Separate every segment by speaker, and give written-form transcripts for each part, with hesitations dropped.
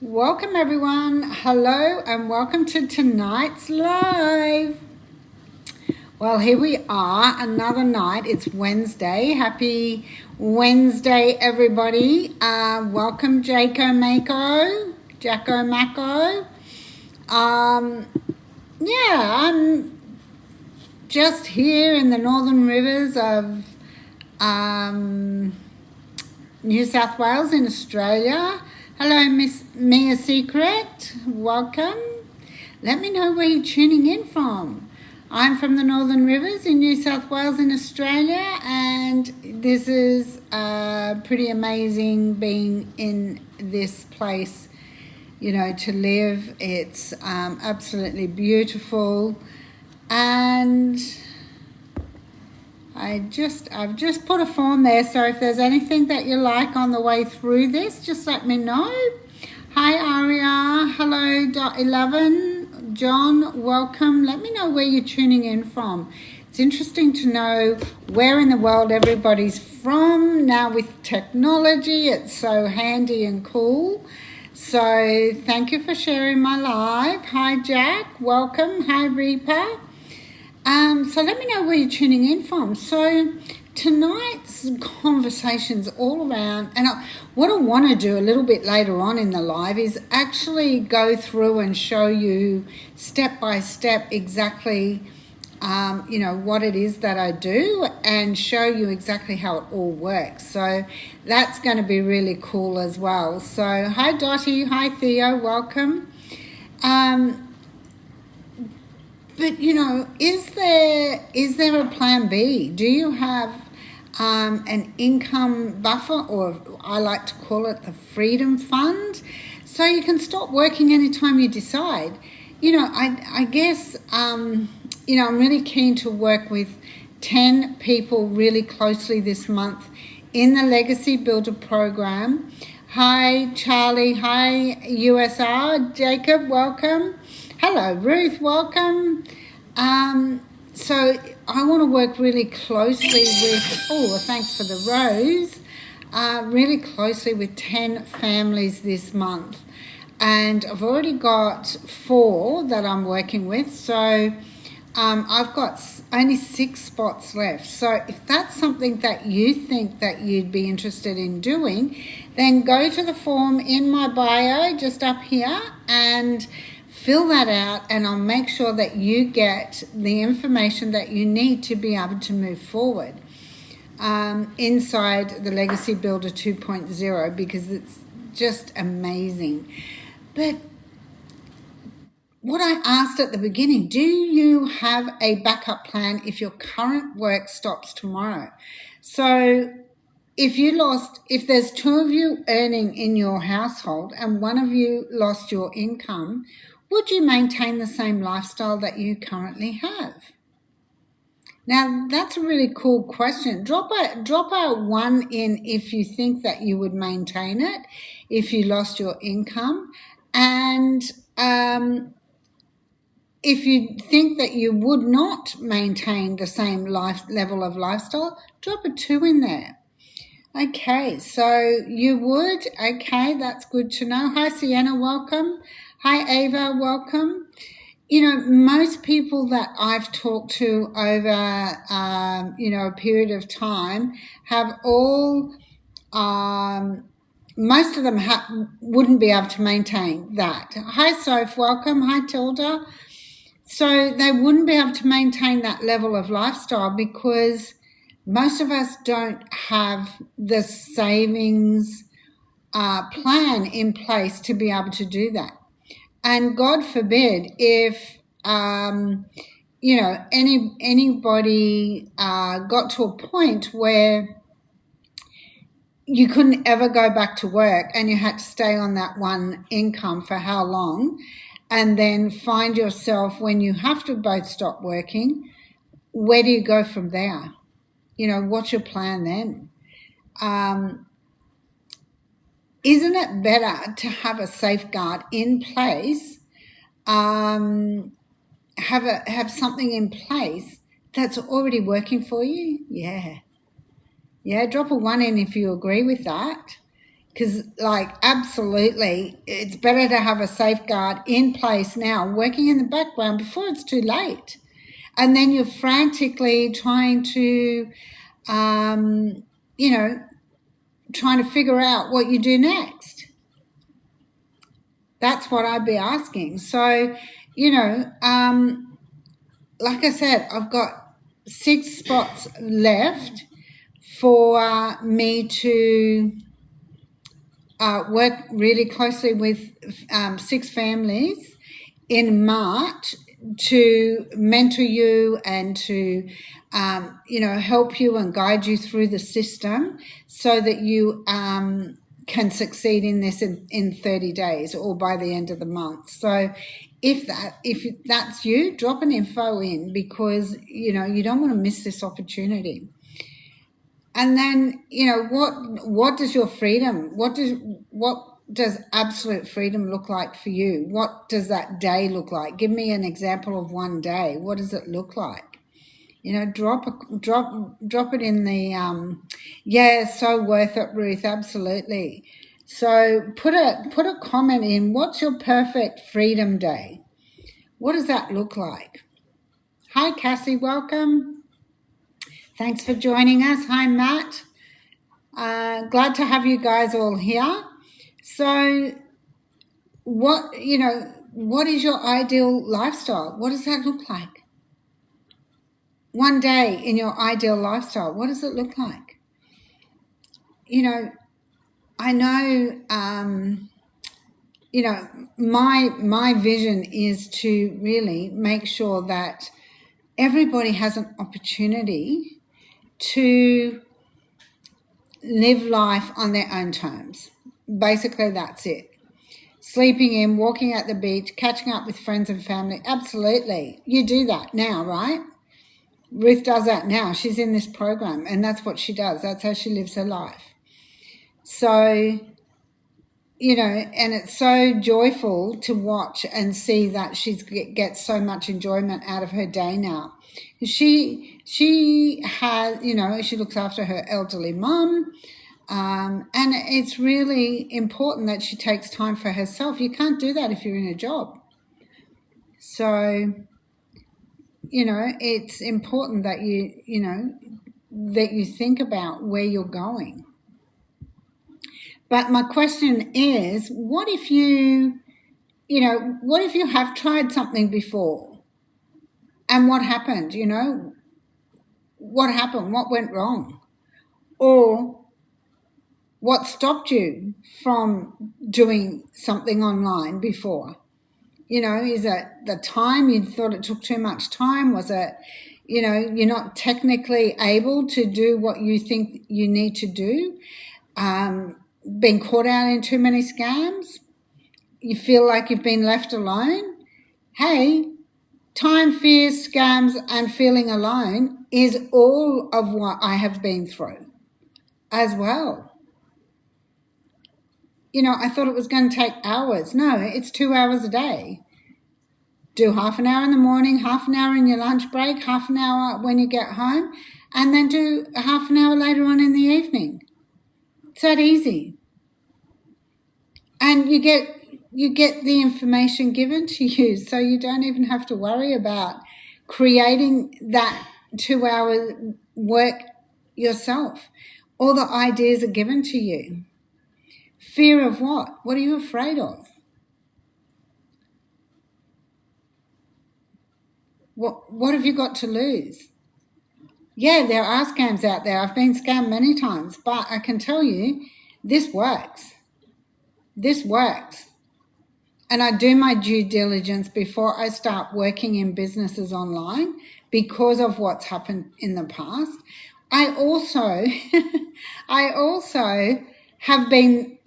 Speaker 1: Welcome everyone. Hello and welcome to tonight's live. Well, here we are, another night. It's Wednesday. Happy Wednesday, everybody. Welcome, Jacko Mako. I'm just here in the Northern Rivers of New South Wales in Australia. Hello, Miss Mia Secret. Welcome. Let me know where you're tuning in from. I'm from the Northern Rivers in New South Wales in Australia, and this is pretty amazing being in this place, to live. It's absolutely beautiful, and I've just put a form there, so if there's anything that you like on the way through this, just let me know. Hi Aria, hello .11, John, welcome. Let me know where you're tuning in from. It's interesting to know where in the world everybody's from. Now with technology, it's so handy and cool. So thank you for sharing my live. Hi Jack, welcome. Hi Reaper. So let me know where you're tuning in from. So tonight's conversation's all around, and what I want to do a little bit later on in the live is actually go through and show you step by step exactly, what it is that I do, and show you exactly how it all works. So that's going to be really cool as well. So hi Dottie, hi Theo, welcome. But is there a plan B? Do you have an income buffer, or I like to call it the freedom fund, so you can stop working anytime you decide? I guess I'm really keen to work with 10 people really closely this month in the Legacy Builder program. Hi Charlie, hi USR, Jacob, welcome. Hello, Ruth, welcome. So I want to work really closely with, thanks for the rose, really closely with 10 families this month. And I've already got 4 that I'm working with. So I've got only 6 spots left. So if that's something that you think that you'd be interested in doing, then go to the form in my bio just up here and fill that out, and I'll make sure that you get the information that you need to be able to move forward inside the Legacy Builder 2.0, because it's just amazing. But what I asked at the beginning, do you have a backup plan if your current work stops tomorrow? So if there's 2 of you earning in your household and one of you lost your income, would you maintain the same lifestyle that you currently have? Now, that's a really cool question. Drop a 1 in if you think that you would maintain it if you lost your income. And if you think that you would not maintain the same level of lifestyle, drop a 2 in there. Okay, so you would. Okay, that's good to know. Hi, Sienna, welcome. Hi, Ava, welcome. Most people that I've talked to over, a period of time have all, most of them wouldn't be able to maintain that. Hi, Soph, welcome. Hi, Tilda. So they wouldn't be able to maintain that level of lifestyle because most of us don't have the savings plan in place to be able to do that. And God forbid if anybody got to a point where you couldn't ever go back to work and you had to stay on that one income for how long, and then find yourself when you have to both stop working, where do you go from there? What's your plan then? Isn't it better to have a safeguard in place, have something in place that's already working for you? Yeah, drop a 1 in if you agree with that. Because, like, absolutely, it's better to have a safeguard in place now, working in the background before it's too late. And then you're frantically trying to, trying to figure out what you do next. That's what I'd be asking. So, like I said, I've got 6 spots left for me to work really closely with 6 families in March to mentor you and to help you and guide you through the system so that you can succeed in this in 30 days or by the end of the month. So if that's you, drop an info in, because you don't want to miss this opportunity. And then, what does your freedom, what does absolute freedom look like for you? What does that day look like? Give me an example of one day. What does it look like? Drop it in the so worth it, Ruth. Absolutely. So put a comment in. What's your perfect freedom day? What does that look like? Hi, Cassie. Welcome. Thanks for joining us. Hi, Matt. Glad to have you guys all here. So what is your ideal lifestyle? What does that look like? One day in your ideal lifestyle, what does it look like? I know, my vision is to really make sure that everybody has an opportunity to live life on their own terms. Basically, that's it. Sleeping in, walking at the beach, catching up with friends and family. Absolutely. You do that now, right? Ruth does that now. She's in this program, and that's what she does. That's how she lives her life. So, and it's so joyful to watch and see that she gets so much enjoyment out of her day now. She has, she looks after her elderly mum, and it's really important that she takes time for herself. You can't do that if you're in a job. So, it's important that you think about where you're going. But my question is, what if you have tried something before? And what happened? What happened? What went wrong? Or what stopped you from doing something online before? Is it the time? You thought it took too much time? Was it, you're not technically able to do what you think you need to do? Been caught out in too many scams? You feel like you've been left alone? Hey, time, fear, scams, and feeling alone is all of what I have been through as well. I thought it was going to take hours. No, it's 2 hours a day. Do half an hour in the morning, half an hour in your lunch break, half an hour when you get home, and then do half an hour later on in the evening. It's that easy. And you get the information given to you, so you don't even have to worry about creating that 2 hour work yourself. All the ideas are given to you. Fear of what? What are you afraid of? What have you got to lose? Yeah, there are scams out there. I've been scammed many times, but I can tell you, this works. This works. And I do my due diligence before I start working in businesses online because of what's happened in the past. I also have been,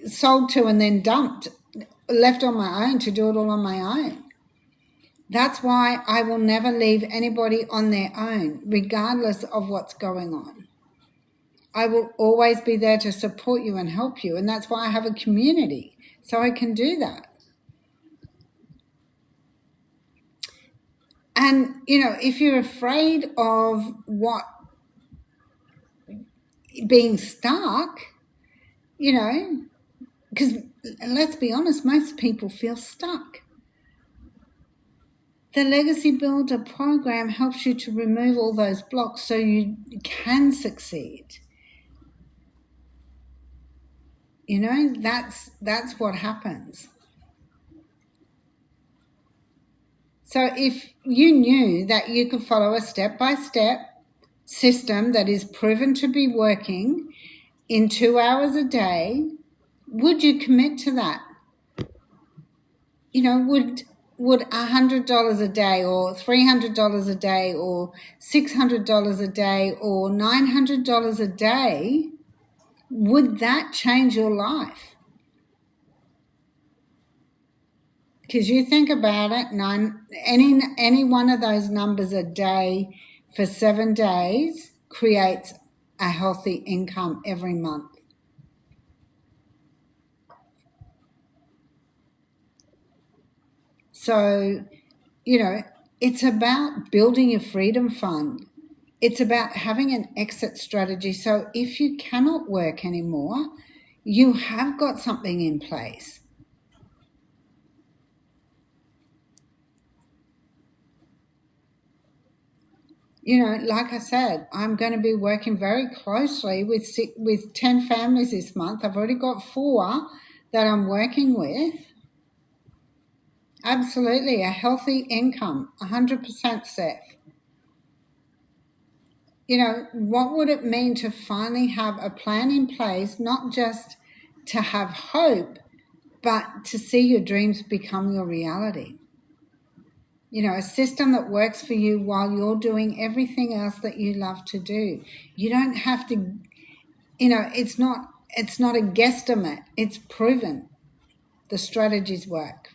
Speaker 1: sold to and then dumped, left on my own to do it all on my own. That's why I will never leave anybody on their own, regardless of what's going on. I will always be there to support you and help you. And that's why I have a community, so I can do that. And, if you're afraid of being stuck, you know, because let's be honest, most people feel stuck. The Legacy Builder program helps you to remove all those blocks so you can succeed. You know, that's what happens. So if you knew that you could follow a step-by-step system that is proven to be working in 2 hours a day, would you commit to that? You know, would $100 a day or $300 a day or $600 a day or $900 a day, would that change your life? Because you think about it, any one of those numbers a day for 7 days creates a healthy income every month. So, you know, it's about building your freedom fund. It's about having an exit strategy. So if you cannot work anymore, you have got something in place. You know, like I said, I'm going to be working very closely with 10 families this month. I've already got 4 that I'm working with. Absolutely, a healthy income, 100% safe. You know, what would it mean to finally have a plan in place, not just to have hope, but to see your dreams become your reality? You know, a system that works for you while you're doing everything else that you love to do. You don't have to, you know, it's not a guesstimate. It's proven. The strategies work.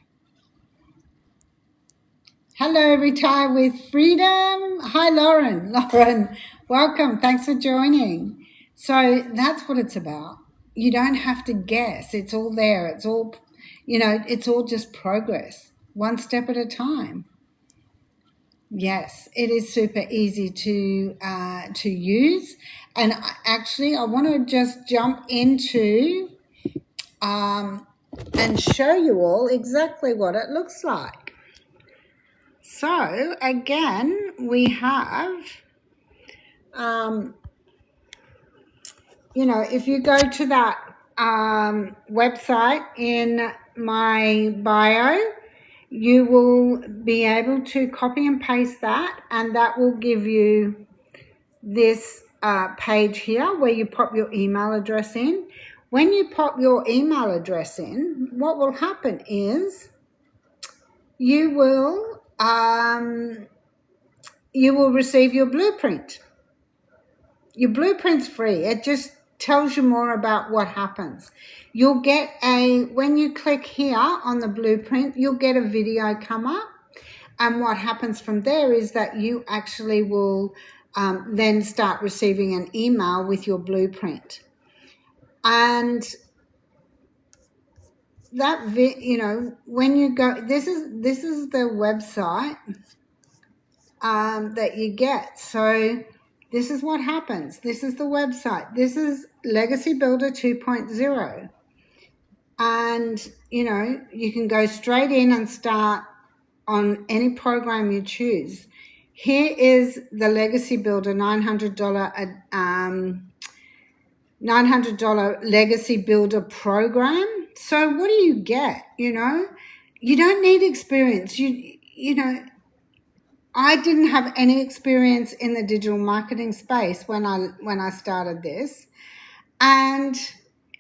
Speaker 1: Hello, Retire with Freedom. Hi, Lauren. Lauren, welcome. Thanks for joining. So that's what it's about. You don't have to guess. It's all there. It's all, you know, it's all just progress, one step at a time. Yes, it is super easy to use, and actually, I want to just jump into and show you all exactly what it looks like. So again, we have, you know, if you go to that website in my bio, you will be able to copy and paste that, and that will give you this page here where you pop your email address in. When you pop your email address in, what will happen is you will receive your blueprint. Your blueprint's free. It just tells you more about what happens. You'll get when you click here on the blueprint, you'll get a video come up. And what happens from there is that you actually will then start receiving an email with your blueprint. And that, you know, when you go, this is the website that you get. So this is what happens. This is the website. This is Legacy Builder 2.0. And, you know, you can go straight in and start on any program you choose. Here is the Legacy Builder $900 Legacy Builder program. So what do you get? You know, you don't need experience. You know, I didn't have any experience in the digital marketing space when I started this, and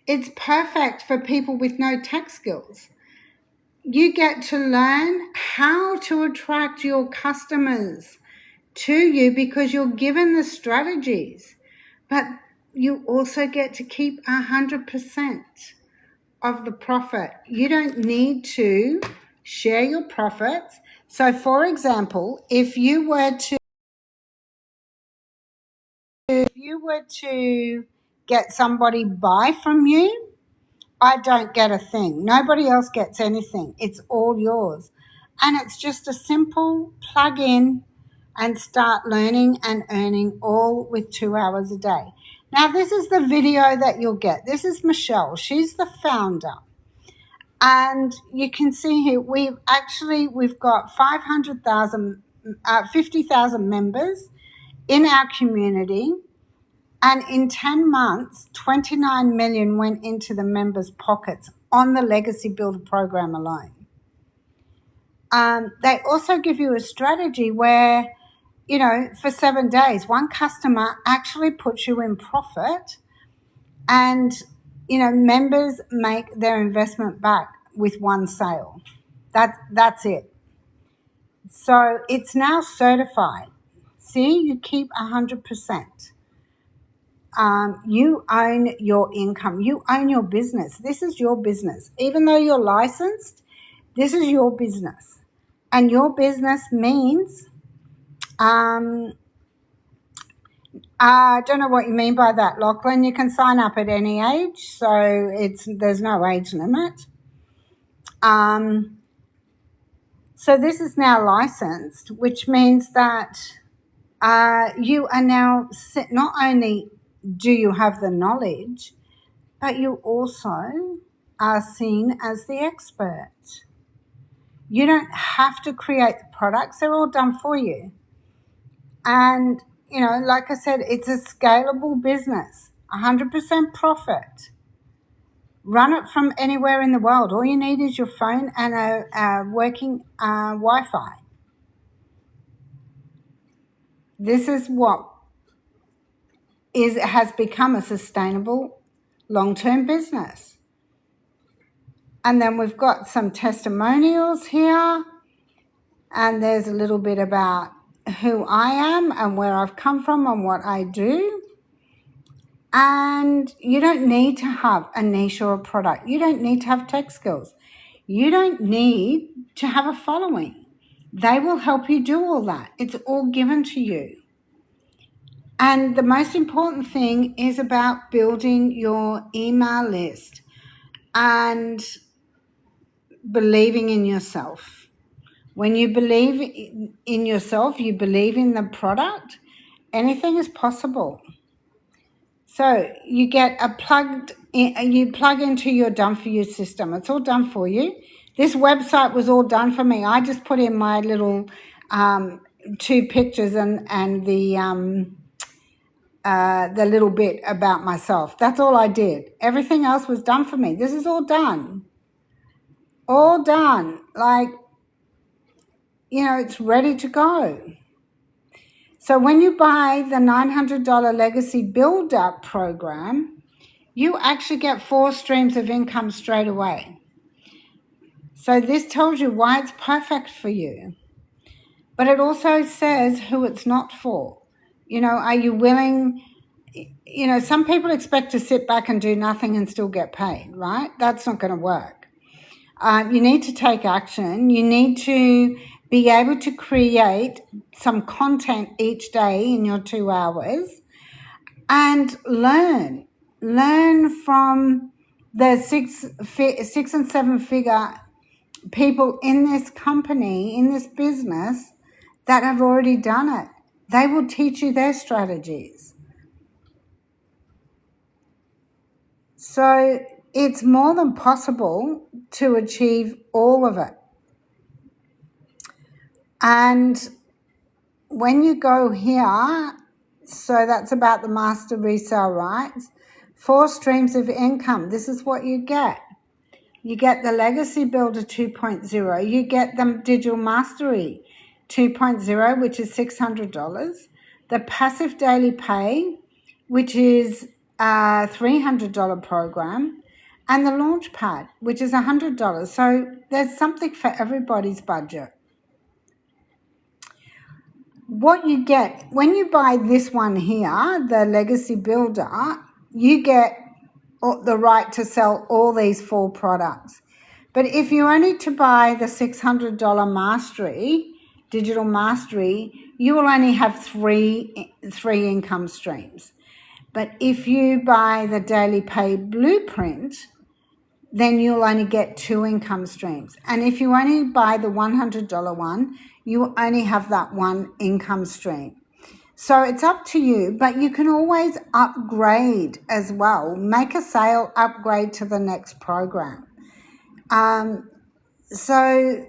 Speaker 1: it's perfect for people with no tech skills. You get to learn how to attract your customers to you because you're given the strategies, but you also get to keep 100% of the profit. You don't need to share your profits. So for example, if you were to get somebody buy from you, I don't get a thing. Nobody else gets anything. It's all yours. And it's just a simple plug in and start learning and earning all with 2 hours a day. Now, this is the video that you'll get. This is Michelle. She's the founder. And you can see here, we've got 50,000 members in our community. And in 10 months, 29 million went into the members' pockets on the Legacy Builder program alone. They also give you a strategy where, for 7 days, one customer actually puts you in profit, and, members make their investment back with one sale. That's it. So it's now certified. See, you keep 100%. You own your income. You own your business. This is your business. Even though you're licensed, this is your business. And your business means, I don't know what you mean by that, Lachlan. You can sign up at any age, so there's no age limit. So this is now licensed, which means that you are now, not only do you have the knowledge, but you also are seen as the expert. You don't have to create the products. They're all done for you. And, like I said, it's a scalable business, 100% profit. Run it from anywhere in the world. All you need is your phone and a working Wi-Fi. This is what has become a sustainable long-term business. And then we've got some testimonials here, and there's a little bit about who I am and where I've come from and what I do. And you don't need to have a niche or a product. You don't need to have tech skills. You don't need to have a following. They will help you do all that. It's all given to you. And the most important thing is about building your email list and believing in yourself. When you believe in yourself, you believe in the product, anything is possible. So you get you plug into your Done For You system. It's all done for you. This website was all done for me. I just put in my little 2 pictures and the little bit about myself. That's all I did. Everything else was done for me. This is all done. All done. Like, it's ready to go. So when you buy the $900 Legacy Builder program, you actually get 4 streams of income straight away. So this tells you why it's perfect for you. But it also says who it's not for. Are you willing? Some people expect to sit back and do nothing and still get paid, right? That's not going to work. You need to take action. You need to be able to create some content each day in your 2 hours and learn from the 6 and 7 figure people in this company, in this business, that have already done it. They will teach you their strategies. So it's more than possible to achieve all of it. And when you go here, so that's about the master resale rights, 4 streams of income. This is what you get. You get the Legacy Builder 2.0. You get the Digital Mastery 2.0, which is $600. The Passive Daily Pay, which is a $300 program. And the Launchpad, which is $100. So there's something for everybody's budget. What you get when you buy this one here, the Legacy Builder, you get the right to sell all these 4 products. But if you only to buy the $600 Mastery, Digital Mastery, you will only have 3 income streams. But if you buy the Daily Pay Blueprint, then you'll only get 2 income streams. And if you only buy the $100 one, you only have that 1 income stream. So it's up to you, but you can always upgrade as well. Make a sale, upgrade to the next program. So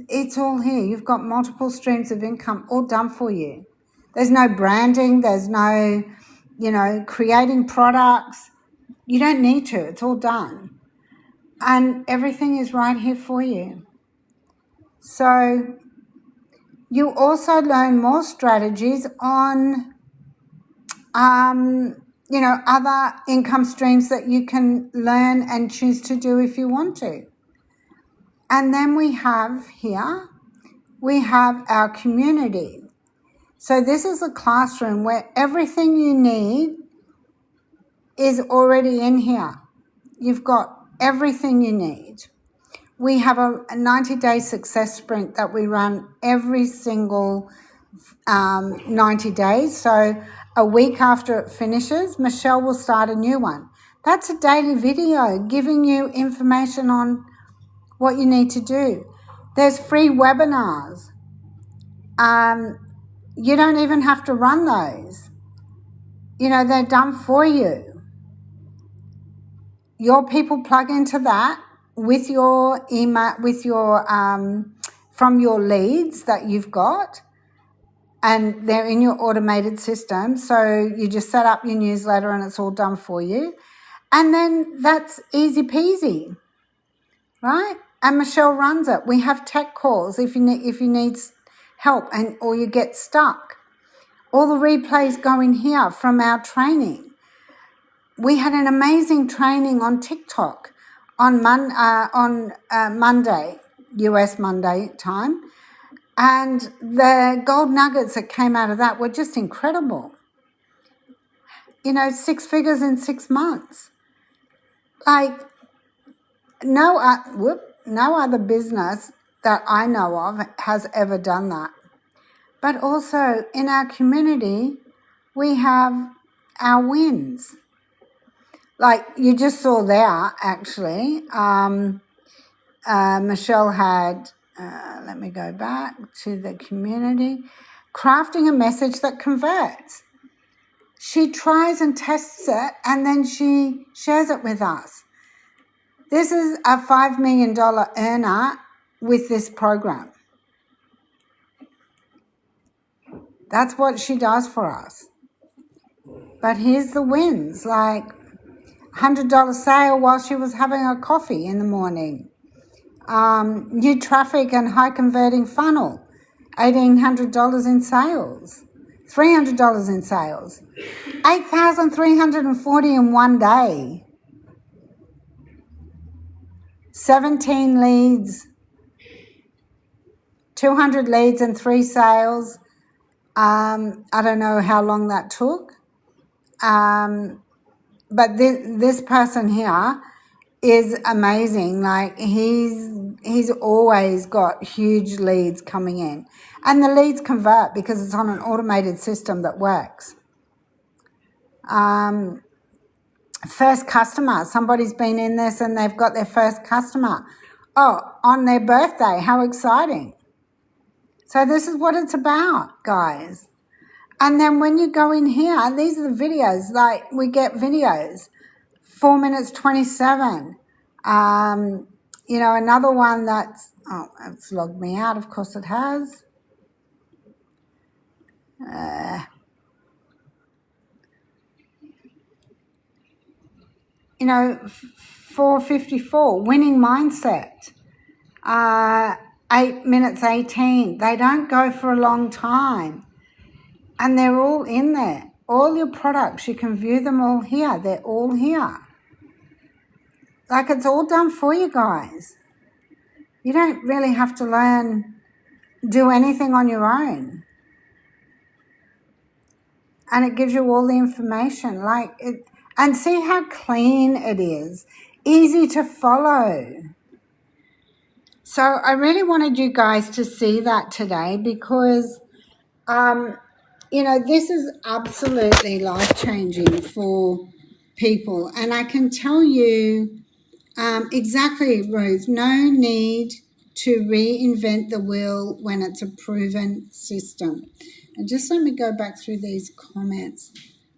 Speaker 1: it's all here. You've got multiple streams of income all done for you. There's no branding. There's no, creating products. You don't need to. It's all done. And everything is right here for you. So you also learn more strategies on, other income streams that you can learn and choose to do if you want to. And then we have our community. So this is a classroom where everything you need is already in here. You've got everything you need. We have a 90-day success sprint that we run every single 90 days. So a week after it finishes, Michelle will start a new one. That's a daily video giving you information on what you need to do. There's free webinars. You don't even have to run those. They're done for you. Your people plug into that with your email, from your leads that you've got, and they're in your automated system. So you just set up your newsletter and it's all done for you. And then that's easy peasy, right? And Michelle runs it. We have tech calls if you need help or you get stuck. All the replays go in here from our training. We had an amazing training on TikTok on Monday, US Monday time. And the gold nuggets that came out of that were just incredible. 6 figures in 6 months. Like no other business that I know of has ever done that. But also in our community, we have our wins. Like you just saw there, actually. Michelle had, let me go back to the community, crafting a message that converts. She tries and tests it and then she shares it with us. This is a $5 million earner with this program. That's what she does for us. But here's the wins, like $100 sale while she was having a coffee in the morning. New traffic and high converting funnel, $1,800 in sales, $300 in sales, 8,340 in one day, 17 leads, 200 leads and 3 sales. I don't know how long that took. But this person here is amazing. Like he's always got huge leads coming in. And the leads convert because it's on an automated system that works. First customer. Somebody's been in this and they've got their first customer. Oh, on their birthday. How exciting. So this is what it's about, guys. And then when you go in here, these are the videos. Like we get videos, 4 minutes 27. Another one that's, it's logged me out. Of course it has. 4:54, winning mindset. 8 minutes 18. They don't go for a long time. And they're all in there. All your products, you can view them all here. They're all here. Like it's all done for you guys. You don't really have to do anything on your own. And it gives you all the information. And see how clean it is. Easy to follow. So I really wanted you guys to see that today because this is absolutely life-changing for people. And I can tell you exactly, Ruth, no need to reinvent the wheel when it's a proven system. And just let me go back through these comments.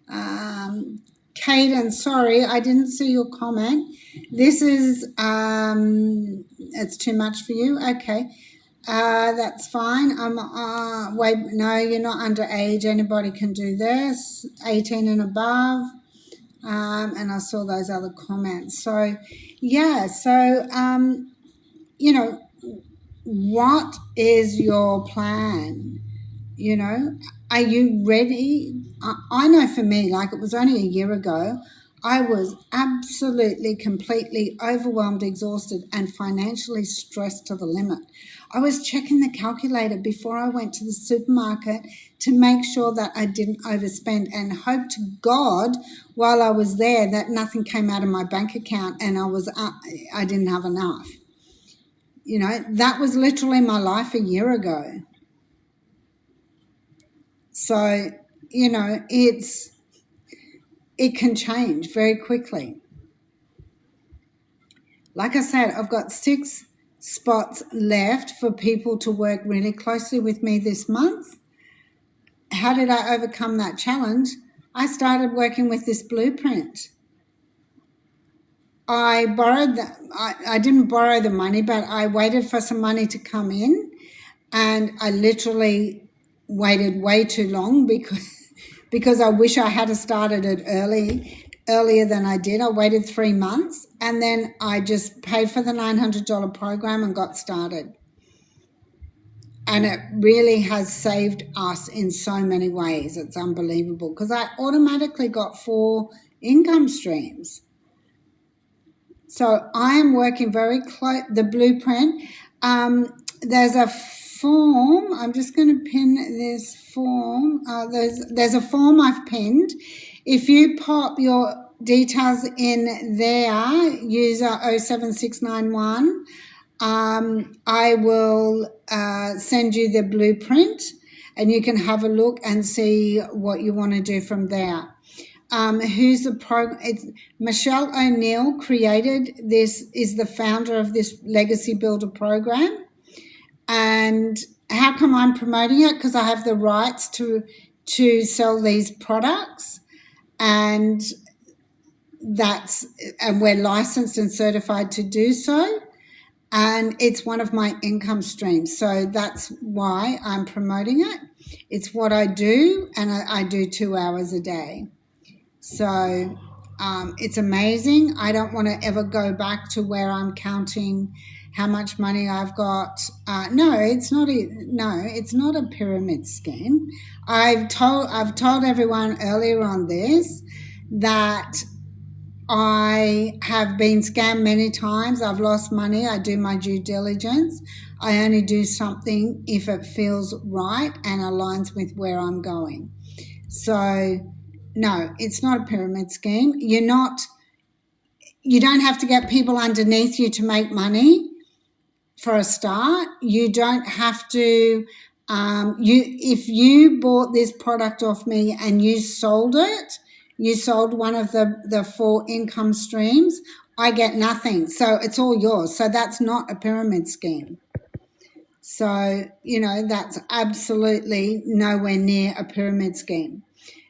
Speaker 1: Caden, sorry, I didn't see your comment. This is, it's too much for you. Okay. That's fine. Wait, no, you're not underage. Anybody can do this. 18 and above. And I saw those other comments. So, yeah. So, you know, what is your plan? You know, are you ready? I know for me, like it was only a year ago, I was absolutely, completely overwhelmed, exhausted, and financially stressed to the limit. I was checking the calculator before I went to the supermarket to make sure that I didn't overspend, and hope to God while I was there that nothing came out of my bank account and I didn't have enough. You know, that was literally my life a year ago. So, you know, it can change very quickly. Like I said, I've got 6 spots left for people to work really closely with me this month. How did I overcome that challenge? I started working with this blueprint. I didn't borrow the money, but I waited for some money to come in, and I literally waited way too long because I wish I had started it earlier than I did. I waited 3 months, and then I just paid for the $900 program and got started. And it really has saved us in so many ways. It's unbelievable because I automatically got 4 income streams. So I am working very close. The blueprint. There's a form. I'm just going to pin this form. There's a form I've pinned. If you pop your details in there, user 07691, I will send you the blueprint, and you can have a look and see what you want to do from there. Who's the program? It's Michelle O'Neill created this, is the founder of this Legacy Builder program. And how come I'm promoting it? Because I have the rights to sell these products, and we're licensed and certified to do so. And it's one of my income streams. So that's why I'm promoting it. It's what I do, and I do 2 hours a day. So it's amazing. I don't want to ever go back to where I'm counting how much money I've got. No, it's not a pyramid scheme. I've told everyone earlier on this that I have been scammed many times. I've lost money. I do my due diligence. I only do something if it feels right and aligns with where I'm going. So no, it's not a pyramid scheme. You don't have to get people underneath you to make money for a start. You don't have to, if you bought this product off me and you sold it, you sold one of the 4 income streams, I get nothing. So it's all yours. So that's not a pyramid scheme. So, you know, that's absolutely nowhere near a pyramid scheme.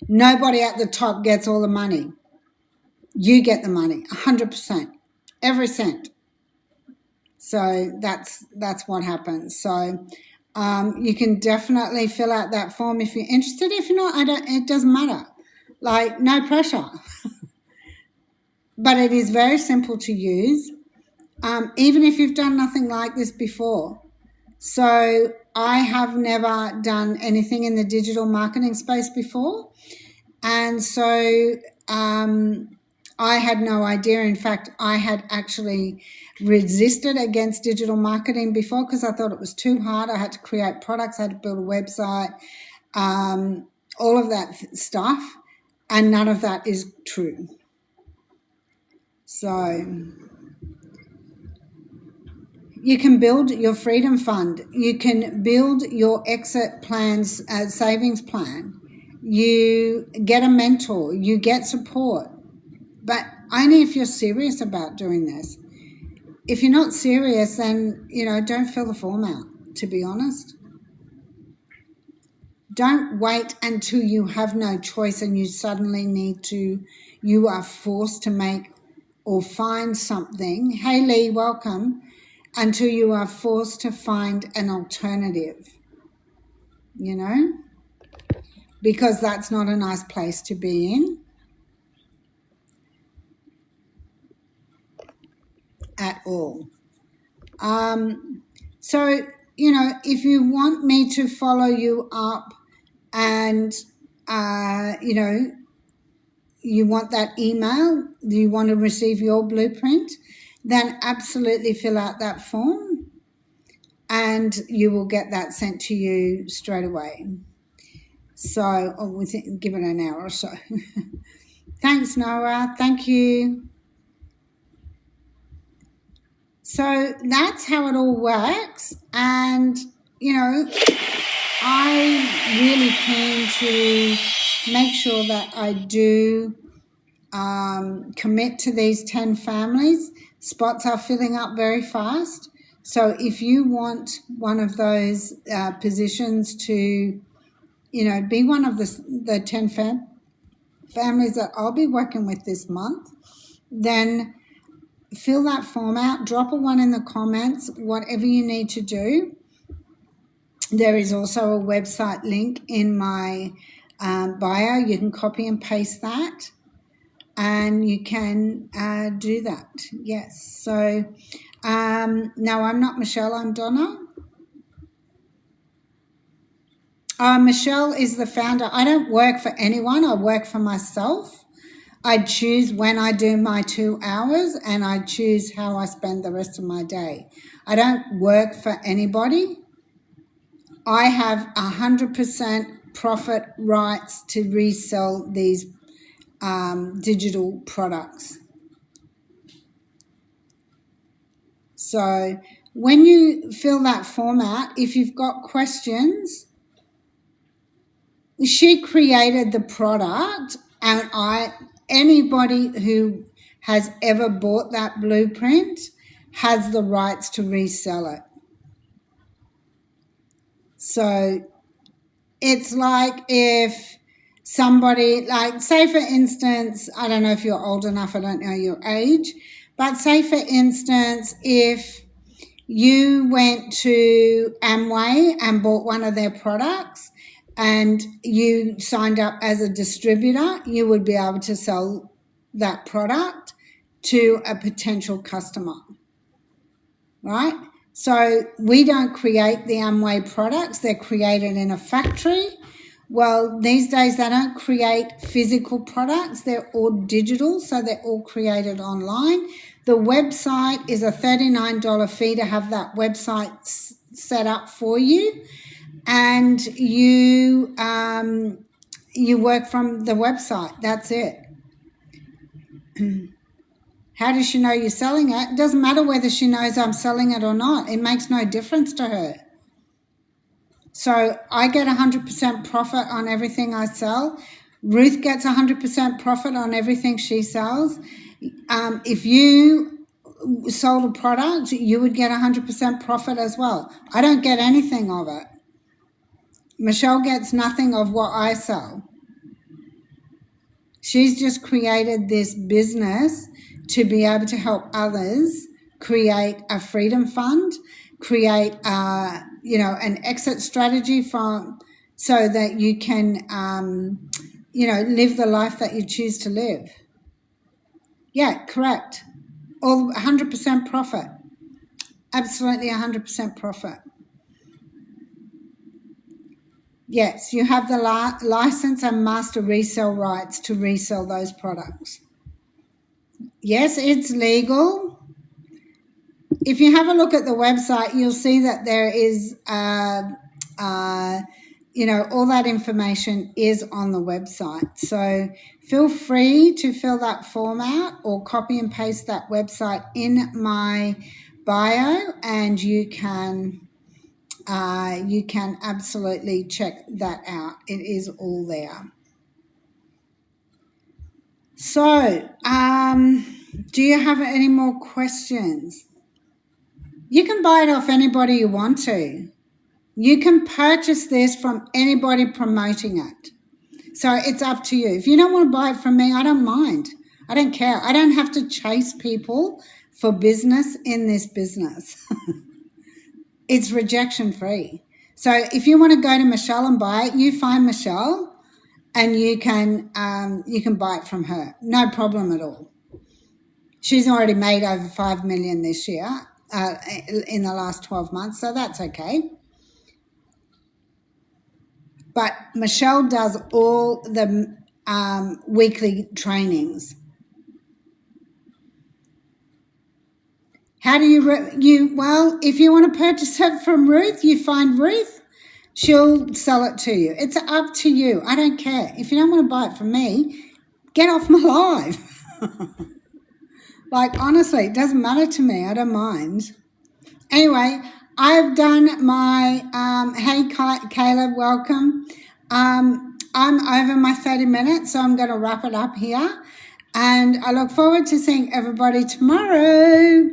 Speaker 1: Nobody at the top gets all the money. You get the money, 100%, every cent. So that's what happens. So you can definitely fill out that form if you're interested. If you're not, it doesn't matter. Like, no pressure. But it is very simple to use, even if you've done nothing like this before. So I have never done anything in the digital marketing space before. And so I had no idea. In fact, I had actually resisted against digital marketing before because I thought it was too hard. I had to create products, I had to build a website, all of that stuff. And none of that is true. So you can build your freedom fund. You can build your exit plans, savings plan. You get a mentor. You get support. But only if you're serious about doing this. If you're not serious, then, you know, don't fill the form out, to be honest. Don't wait until you have no choice and you suddenly you are forced to make or find something. Hey Lee, welcome. Until you are forced to find an alternative, because that's not a nice place to be in at all. So, if you want me to follow you up and, you want that email, you want to receive your blueprint, then absolutely fill out that form and you will get that sent to you straight away. So, give it an hour or so. Thanks, Noah. Thank you. So that's how it all works. And, I'm really keen to make sure that I do commit to these 10 families. Spots are filling up very fast. So if you want one of those positions to, be one of the 10 families that I'll be working with this month, then fill that form out, drop a 1 in the comments, whatever you need to do. There is also a website link in my bio. You can copy and paste that and you can do that. Yes. So no, I'm not Michelle, I'm Donna. Michelle is the founder. I don't work for anyone. I work for myself. I choose when I do my 2 hours and I choose how I spend the rest of my day. I don't work for anybody. I have 100% profit rights to resell these digital products. So when you fill that form out, if you've got questions, she created the product and anybody who has ever bought that blueprint has the rights to resell it. So it's like if somebody, like say for instance, I don't know if you're old enough, I don't know your age, but say for instance, if you went to Amway and bought one of their products and you signed up as a distributor, you would be able to sell that product to a potential customer, right? So we don't create the Amway products, they're created in a factory. Well, these days they don't create physical products, they're all digital, so they're all created online. The website is a $39 fee to have that website set up for you, and you work from the website. That's it. How does she know you're selling it? It doesn't matter whether she knows I'm selling it or not. It makes no difference to her. So I get 100% profit on everything I sell. Ruth gets 100% profit on everything she sells. If you sold a product, you would get 100% profit as well. I don't get anything of it. Michelle gets nothing of what I sell. She's just created this business to be able to help others create a freedom fund, create an exit strategy so that you can live the life that you choose to live. Yeah, correct. All 100% profit. Absolutely 100% profit. Yes, you have the license and master resale rights to resell those products. Yes, it's legal. If you have a look at the website, you'll see that there is, all that information is on the website. So feel free to fill that form out or copy and paste that website in my bio, and you can absolutely check that out. It is all there. So, do you have any more questions? You can buy it off anybody you want to. You can purchase this from anybody promoting it. So it's up to you. If you don't want to buy it from me, I don't mind. I don't care. I don't have to chase people for business in this business. It's rejection free. So if you want to go to Michelle and buy it, you find Michelle and you can buy it from her. No problem at all. She's already made over 5 million this year in the last 12 months, so that's okay. But Michelle does all the weekly trainings. How do well, if you want to purchase it from Ruth, you find Ruth, she'll sell it to you. It's up to you. I don't care. If you don't want to buy it from me, get off my live. Like, honestly, it doesn't matter to me. I don't mind. Anyway, I've done my, hey, Caleb, welcome. I'm over my 30 minutes, so I'm going to wrap it up here. And I look forward to seeing everybody tomorrow.